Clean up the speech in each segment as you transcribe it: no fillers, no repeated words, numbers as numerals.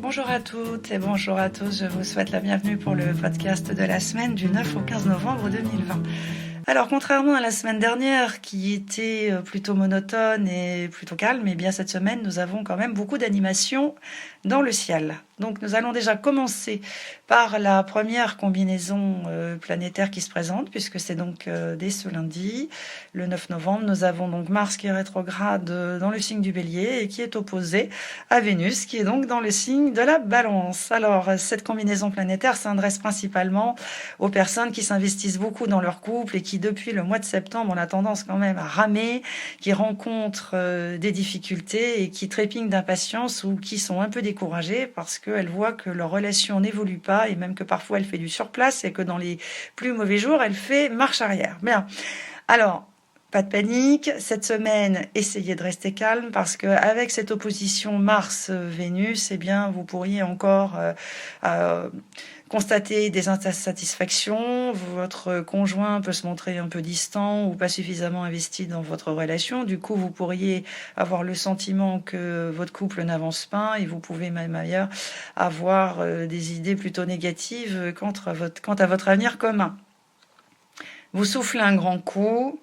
Bonjour à toutes et bonjour à tous, je vous souhaite la bienvenue pour le podcast de la semaine du 9 au 15 novembre 2020. Alors, contrairement à la semaine dernière qui était plutôt monotone et plutôt calme, eh bien cette semaine nous avons quand même beaucoup d'animations dans le ciel. Donc nous allons déjà commencer par la première combinaison planétaire qui se présente, puisque c'est donc dès ce lundi, le 9 novembre, nous avons donc Mars qui est rétrograde dans le signe du Bélier et qui est opposé à Vénus, qui est donc dans le signe de la Balance. Alors cette combinaison planétaire s'adresse principalement aux personnes qui s'investissent beaucoup dans leur couple et qui depuis le mois de septembre ont tendance quand même à ramer, qui rencontrent des difficultés et qui trépignent d'impatience ou qui sont un peu découragées parce qu'elles voient que leur relation n'évolue pas et même que parfois elle fait du surplace et que dans les plus mauvais jours, elle fait marche arrière. Bien. Alors, pas de panique, cette semaine, essayez de rester calme parce que avec cette opposition Mars-Vénus, eh bien, vous pourriez encore constater des insatisfactions. Votre conjoint peut se montrer un peu distant ou pas suffisamment investi dans votre relation. Du coup, vous pourriez avoir le sentiment que votre couple n'avance pas et vous pouvez même ailleurs avoir des idées plutôt négatives quant à votre avenir commun. Vous soufflez un grand coup.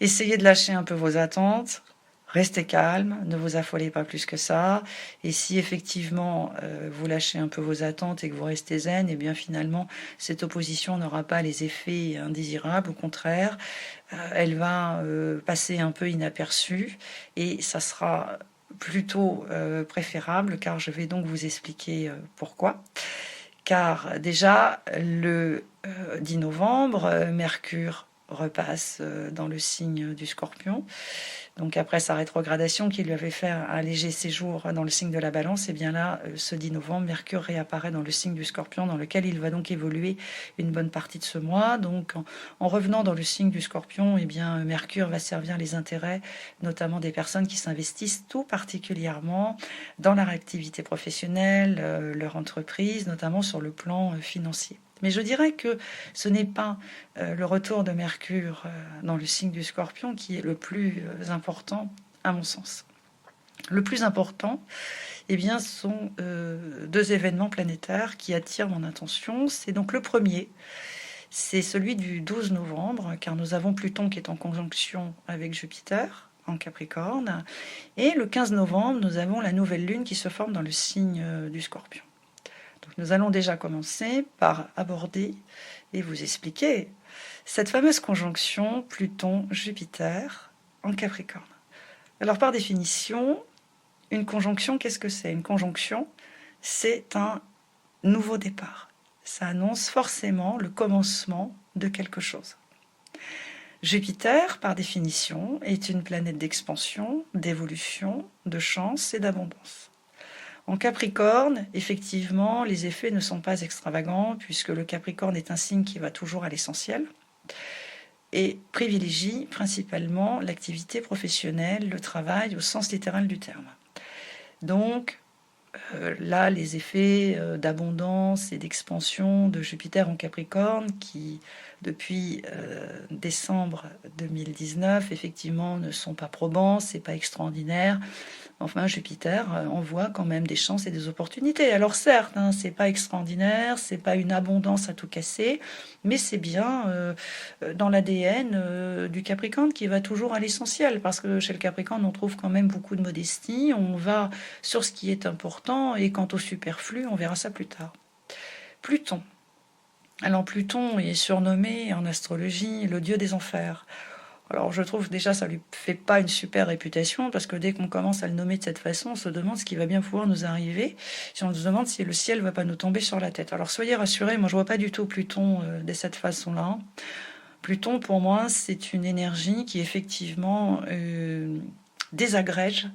Essayez de lâcher un peu vos attentes, restez calme, ne vous affolez pas plus que ça. Et si effectivement vous lâchez un peu vos attentes et que vous restez zen, et bien finalement cette opposition n'aura pas les effets indésirables. Au contraire, elle va passer un peu inaperçue et ça sera plutôt préférable, car je vais donc vous expliquer pourquoi. Car déjà le 10 novembre, Mercure repasse dans le signe du Scorpion. Donc après sa rétrogradation qui lui avait fait un léger séjour dans le signe de la Balance, et bien là, ce 10 novembre, Mercure réapparaît dans le signe du Scorpion, dans lequel il va donc évoluer une bonne partie de ce mois. Donc en revenant dans le signe du Scorpion, et bien Mercure va servir les intérêts, notamment des personnes qui s'investissent tout particulièrement dans leur activité professionnelle, leur entreprise, notamment sur le plan financier. Mais je dirais que ce n'est pas le retour de Mercure dans le signe du Scorpion qui est le plus important, à mon sens. Le plus important, eh bien, sont deux événements planétaires qui attirent mon attention. C'est donc le premier, c'est celui du 12 novembre, car nous avons Pluton qui est en conjonction avec Jupiter en Capricorne. Et le 15 novembre, nous avons la nouvelle lune qui se forme dans le signe du Scorpion. Donc nous allons déjà commencer par aborder et vous expliquer cette fameuse conjonction Pluton-Jupiter en Capricorne. Alors par définition, une conjonction, qu'est-ce que c'est ? Une conjonction, c'est un nouveau départ. Ça annonce forcément le commencement de quelque chose. Jupiter, par définition, est une planète d'expansion, d'évolution, de chance et d'abondance. En Capricorne, effectivement, les effets ne sont pas extravagants puisque le Capricorne est un signe qui va toujours à l'essentiel et privilégie principalement l'activité professionnelle, le travail au sens littéral du terme. Donc là, les effets d'abondance et d'expansion de Jupiter en Capricorne qui, depuis décembre 2019, effectivement, ne sont pas probants, c'est pas extraordinaire. Enfin, Jupiter envoie quand même des chances et des opportunités. Alors certes, c'est pas extraordinaire, c'est pas une abondance à tout casser, mais c'est bien dans l'ADN du Capricorne qui va toujours à l'essentiel, parce que chez le Capricorne, on trouve quand même beaucoup de modestie, on va sur ce qui est important, et quant au superflu, on verra ça plus tard. Pluton. Alors Pluton est surnommé en astrologie le dieu des enfers. Alors je trouve déjà ça lui fait pas une super réputation parce que dès qu'on commence à le nommer de cette façon, on se demande ce qui va bien pouvoir nous arriver, si on se demande si le ciel va pas nous tomber sur la tête. Alors soyez rassurés, moi je vois pas du tout Pluton de cette façon-là. Pluton pour moi c'est une énergie qui effectivement désagrège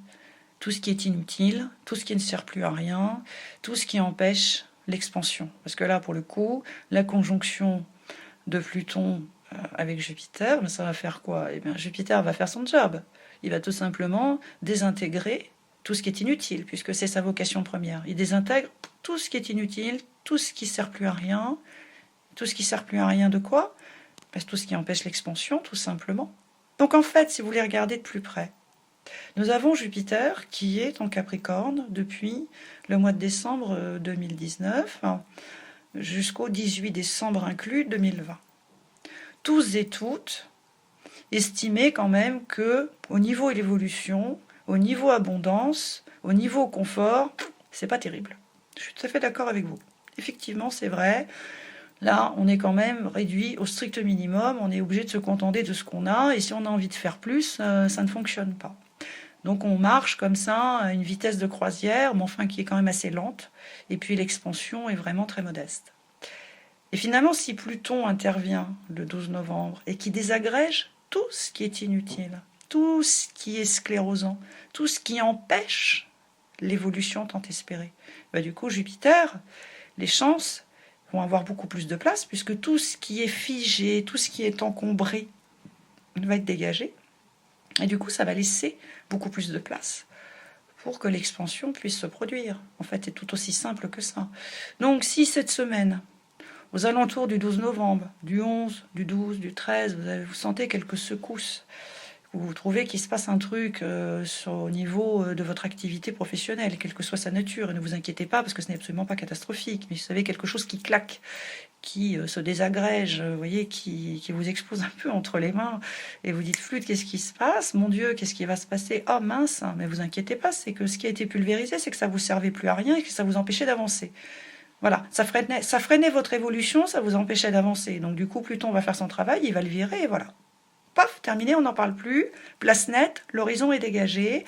tout ce qui est inutile, tout ce qui ne sert plus à rien, tout ce qui empêche l'expansion. Parce que là pour le coup, la conjonction de Pluton avec Jupiter, ça va faire quoi ? Eh bien, Jupiter va faire son job. Il va tout simplement désintégrer tout ce qui est inutile, puisque c'est sa vocation première. Il désintègre tout ce qui est inutile, tout ce qui ne sert plus à rien. Tout ce qui ne sert plus à rien de quoi ? Tout ce qui empêche l'expansion, tout simplement. Donc en fait, si vous voulez regarder de plus près, Nous avons Jupiter qui est en Capricorne depuis le mois de décembre 2019 jusqu'au 18 décembre inclus 2020. Tous et toutes estimaient quand même que au niveau évolution, au niveau abondance, au niveau confort, c'est pas terrible. Je suis tout à fait d'accord avec vous. Effectivement, c'est vrai. Là, on est quand même réduit au strict minimum. On est obligé de se contenter de ce qu'on a. Et si on a envie de faire plus, ça ne fonctionne pas. Donc on marche comme ça à une vitesse de croisière, mais enfin qui est quand même assez lente. Et puis l'expansion est vraiment très modeste. Et finalement, si Pluton intervient le 12 novembre et qui désagrège tout ce qui est inutile, tout ce qui est sclérosant, tout ce qui empêche l'évolution tant espérée, du coup, Jupiter, les chances vont avoir beaucoup plus de place puisque tout ce qui est figé, tout ce qui est encombré va être dégagé. Et du coup, ça va laisser beaucoup plus de place pour que l'expansion puisse se produire. En fait, c'est tout aussi simple que ça. Donc, si cette semaine, aux alentours du 12 novembre, du 11, du 12, du 13, vous sentez quelques secousses, vous trouvez qu'il se passe un truc au niveau de votre activité professionnelle, quelle que soit sa nature, et ne vous inquiétez pas parce que ce n'est absolument pas catastrophique, mais vous savez quelque chose qui claque, qui se désagrège, vous voyez, qui vous expose un peu entre les mains, et vous dites flûte, qu'est-ce qui se passe? Mon Dieu, qu'est-ce qui va se passer? Oh mince, mais vous inquiétez pas, c'est que ce qui a été pulvérisé, c'est que ça vous servait plus à rien et que ça vous empêchait d'avancer. Voilà, ça freinait votre évolution, ça vous empêchait d'avancer. Donc du coup, Pluton va faire son travail, il va le virer, et voilà. Paf, terminé, on n'en parle plus. Place nette, l'horizon est dégagé.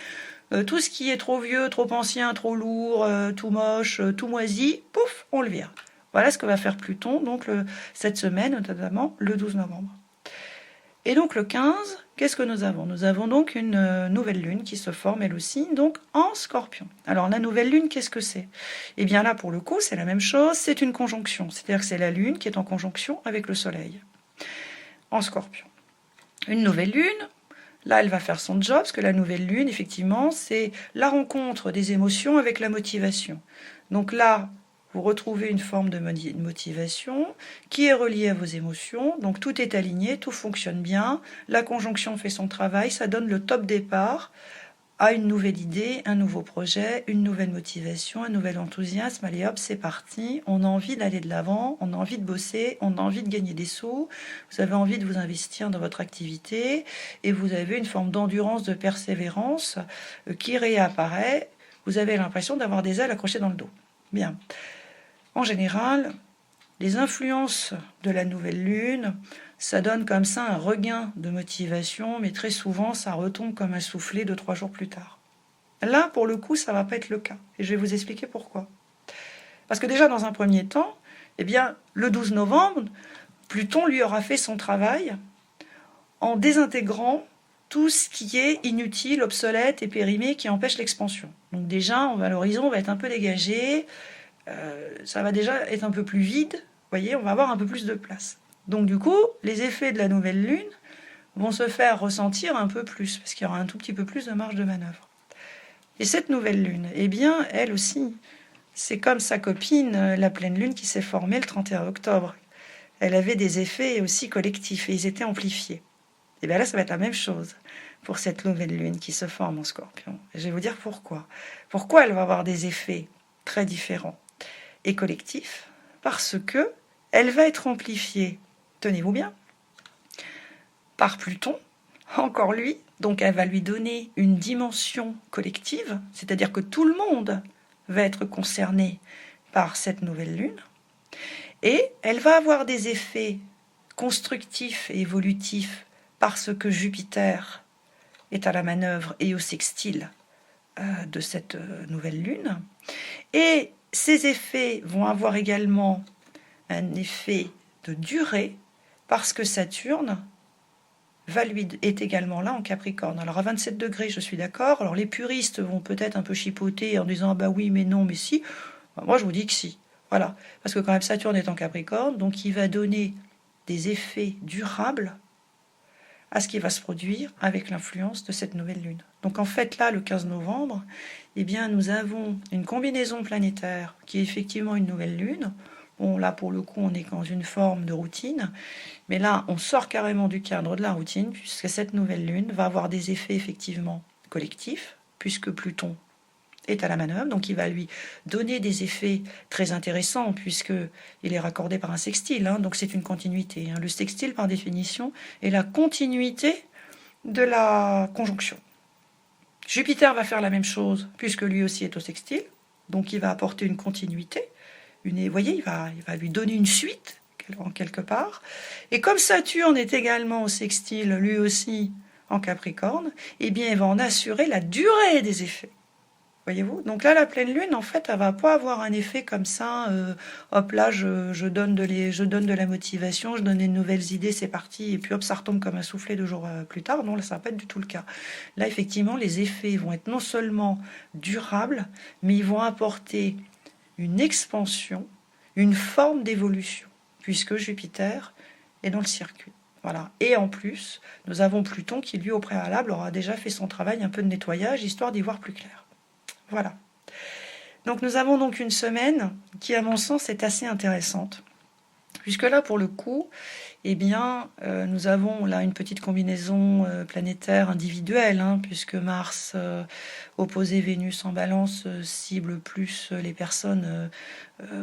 Tout ce qui est trop vieux, trop ancien, trop lourd, tout moche, tout moisi, pouf, on le vire. Voilà ce que va faire Pluton donc cette semaine, notamment le 12 novembre. Et donc le 15, qu'est-ce que nous avons? Nous avons donc une nouvelle lune qui se forme elle aussi, donc en Scorpion. Alors la nouvelle lune, qu'est-ce que c'est? Eh bien là, pour le coup, c'est la même chose, c'est une conjonction. C'est-à-dire que c'est la lune qui est en conjonction avec le soleil en Scorpion. Une nouvelle lune, là elle va faire son job, parce que la nouvelle lune, effectivement, c'est la rencontre des émotions avec la motivation. Donc là, vous retrouvez une forme de motivation qui est reliée à vos émotions, donc tout est aligné, tout fonctionne bien, la conjonction fait son travail, ça donne le top départ à une nouvelle idée, un nouveau projet, une nouvelle motivation, un nouvel enthousiasme. Allez hop, c'est parti. On a envie d'aller de l'avant, on a envie de bosser, on a envie de gagner des sous. Vous avez envie de vous investir dans votre activité et vous avez une forme d'endurance, de persévérance qui réapparaît. Vous avez l'impression d'avoir des ailes accrochées dans le dos. Bien. En général, les influences de la nouvelle lune, ça donne comme ça un regain de motivation, mais très souvent, ça retombe comme un soufflet 2-3 jours plus tard. Là, pour le coup, ça ne va pas être le cas. Et je vais vous expliquer pourquoi. Parce que déjà, dans un premier temps, eh bien, le 12 novembre, Pluton lui aura fait son travail en désintégrant tout ce qui est inutile, obsolète et périmé qui empêche l'expansion. Donc déjà, l'horizon va être un peu dégagé, ça va déjà être un peu plus vide, vous voyez, on va avoir un peu plus de place. Donc du coup, les effets de la nouvelle lune vont se faire ressentir un peu plus, parce qu'il y aura un tout petit peu plus de marge de manœuvre. Et cette nouvelle lune, eh bien, elle aussi, c'est comme sa copine, la pleine lune qui s'est formée le 31 octobre. Elle avait des effets aussi collectifs, et ils étaient amplifiés. Et bien là, ça va être la même chose pour cette nouvelle lune qui se forme en Scorpion. Et je vais vous dire pourquoi. Pourquoi elle va avoir des effets très différents et collectifs? Parce que elle va être amplifiée, tenez-vous bien, par Pluton, encore lui. Donc elle va lui donner une dimension collective, c'est-à-dire que tout le monde va être concerné par cette nouvelle lune. Et elle va avoir des effets constructifs et évolutifs parce que Jupiter est à la manœuvre et au sextile de cette nouvelle lune. Et ces effets vont avoir également un effet de durée parce que Saturne est également là en Capricorne. Alors à 27 degrés, je suis d'accord. Alors les puristes vont peut-être un peu chipoter en disant ah bah oui, mais non, mais si. Moi, je vous dis que si. Voilà. Parce que quand même Saturne est en Capricorne, donc il va donner des effets durables à ce qui va se produire avec l'influence de cette nouvelle lune. Donc en fait là, le 15 novembre, eh bien, nous avons une combinaison planétaire qui est effectivement une nouvelle lune. Bon, là, pour le coup, on est dans une forme de routine. Mais là, on sort carrément du cadre de la routine, puisque cette nouvelle lune va avoir des effets, effectivement, collectif, puisque Pluton est à la manœuvre, donc il va lui donner des effets très intéressants, puisqu'il est raccordé par un sextile, donc c'est une continuité. Le sextile, par définition, est la continuité de la conjonction. Jupiter va faire la même chose, puisque lui aussi est au sextile, donc il va apporter une continuité. Vous voyez, il va lui donner une suite, en quelque part. Et comme Saturne est également au sextile, lui aussi en Capricorne, eh bien, il va en assurer la durée des effets. Voyez-vous? Donc là, la pleine lune, en fait, elle va pas avoir un effet comme ça. Hop là, je donne de la motivation, je donne des nouvelles idées, c'est parti. Et puis hop, ça retombe comme un soufflet 2 jours plus tard. Non, là, ça va pas être du tout le cas. Là, effectivement, les effets vont être non seulement durables, mais ils vont apporter une expansion, une forme d'évolution, puisque Jupiter est dans le circuit. Voilà. Et en plus, nous avons Pluton qui, lui, au préalable, aura déjà fait son travail un peu de nettoyage, histoire d'y voir plus clair. Voilà. Donc nous avons donc une semaine qui, à mon sens, est assez intéressante. Puisque là, pour le coup, eh bien, nous avons là une petite combinaison planétaire individuelle, puisque Mars opposé Vénus en Balance cible plus les personnes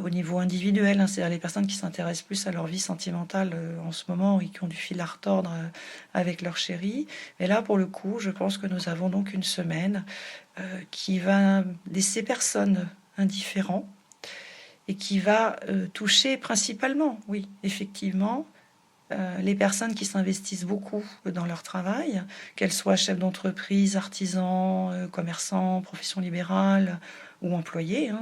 au niveau individuel, c'est-à-dire les personnes qui s'intéressent plus à leur vie sentimentale en ce moment et qui ont du fil à retordre avec leur chéri. Et là, pour le coup, je pense que nous avons donc une semaine qui va laisser personne indifférent et qui va toucher principalement, oui, effectivement, les personnes qui s'investissent beaucoup dans leur travail, qu'elles soient chefs d'entreprise, artisans, commerçants, profession libérale ou employés.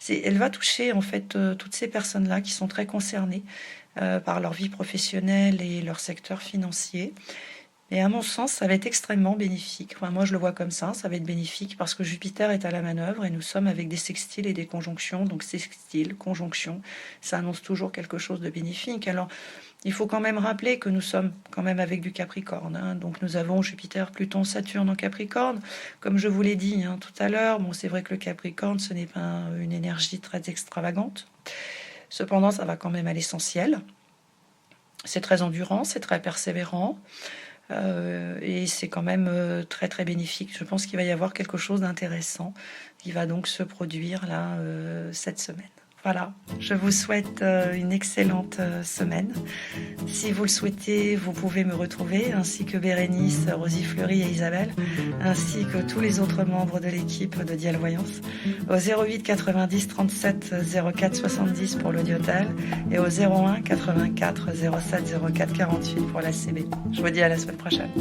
Elle va toucher en fait toutes ces personnes-là qui sont très concernées par leur vie professionnelle et leur secteur financier. Et à mon sens, ça va être extrêmement bénéfique. Enfin, moi, je le vois comme ça va être bénéfique parce que Jupiter est à la manœuvre et nous sommes avec des sextiles et des conjonctions. Donc, sextiles, conjonctions, ça annonce toujours quelque chose de bénéfique. Alors, il faut quand même rappeler que nous sommes quand même avec du Capricorne. Donc, nous avons Jupiter, Pluton, Saturne en Capricorne. Comme je vous l'ai dit tout à l'heure, bon, c'est vrai que le Capricorne, ce n'est pas une énergie très extravagante. Cependant, ça va quand même à l'essentiel. C'est très endurant, c'est très persévérant. Et c'est quand même très très bénéfique. Je pense qu'il va y avoir quelque chose d'intéressant qui va donc se produire là cette semaine. Voilà, je vous souhaite une excellente semaine. Si vous le souhaitez, vous pouvez me retrouver, ainsi que Bérénice, Rosie Fleury et Isabelle, ainsi que tous les autres membres de l'équipe de Dial Voyance, au 08 90 37 04 70 pour l'audiotel et au 01 84 07 04 48 pour la CB. Je vous dis à la semaine prochaine.